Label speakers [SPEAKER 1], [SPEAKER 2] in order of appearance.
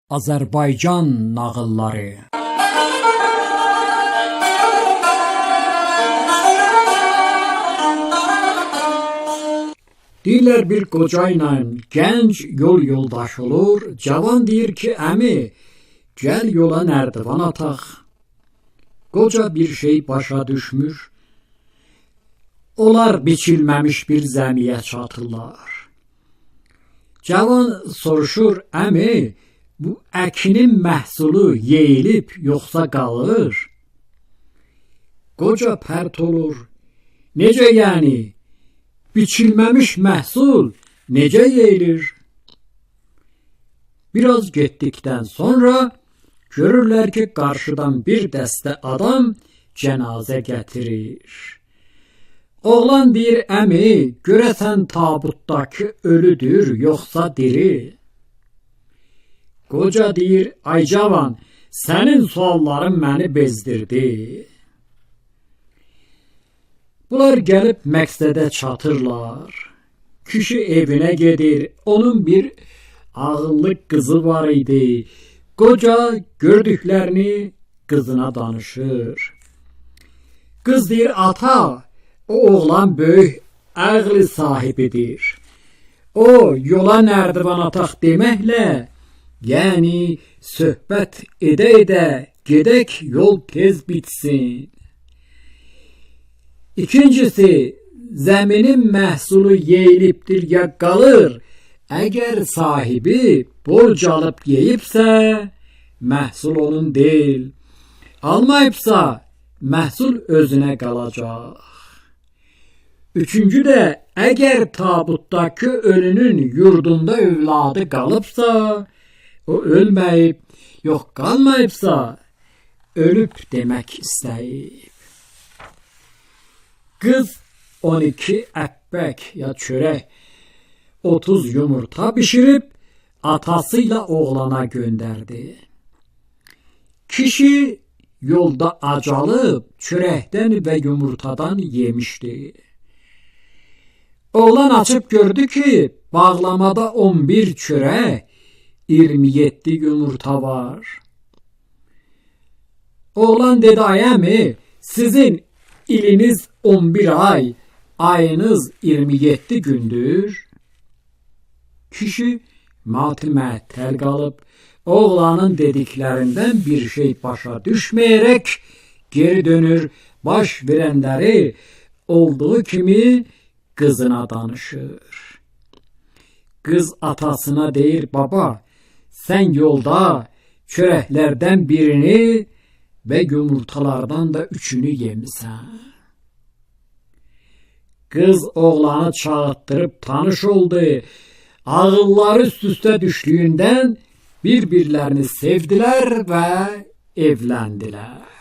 [SPEAKER 1] Azərbaycan nağılları. Deyirlər bir qoca ilə gənc yol yoldaş olur. Cavan deyir ki, əmi, gəl yola nərdivan ataq. Qoca bir şey başa düşmür. Onlar biçilməmiş bir zəmiyə çatırlar. Cavan soruşur, əmi, bu əkinin məhsulu yeyilib yoxsa qalır? Qoca pərt olur. Necə yəni? Biçilməmiş məhsul necə yeyilir? Biraz getdikdən sonra görürlər ki, qarşıdan bir dəstə adam cənazə gətirir. Oğlan deyir, əmi, görəsən tabutdakı ölüdür, yoxsa diri? Qoca deyir, ay cavan, sənin sualların məni bezdirdi. Bunlar gəlib məqsədə çatırlar. Kişi evinə gedir, onun bir ağıllı qızı var idi. Qoca gördüklərini qızına danışır. Qız deyir, ata, o oğlan böyük ağlı sahibidir. O, yola nərdivan ataq deməklə, yəni söhbət edə-edə gedək yol tez bitsin. İkincisi, zəminin məhsulu yeyilibdir ya qalır. Əgər sahibi borc alıb yeyibsə, məhsul onun deyil. Almayıbsa, məhsul özünə qalacaq. Üçüncü də, əgər tabutdakı ölünün yurdunda övladı qalıbsa, o ölməyib, yox qalmayıbsa, ölüb demək istəyib. Qız 12 əppək ya çörək, 30 yumurta bişirib atasıyla oğlana göndərdi. Kişi yolda acalıb çörəkdən və yumurtadan yemişdi. Oğlan açıb gördü ki, bağlamada 11 çörək, 27 yumurta var. Oğlan dedi, ay əmi, sizin iliniz 11 ay, ayınız 27 gündür. Kişi matı-məttəl qalıb, oğlanın dediklərindən bir şey başa düşməyərək geri dönür, baş verənləri olduğu kimi qızına danışır. Qız atasına deyir, baba, sən yolda çörəklərdən birini və yumurtalardan da 3'ünü yemisən. Qız oğlanı çağıtdırıb tanış oldu. Ağılları üst-üstə düşdüyündən bir-birlərini sevdilər və evləndilər.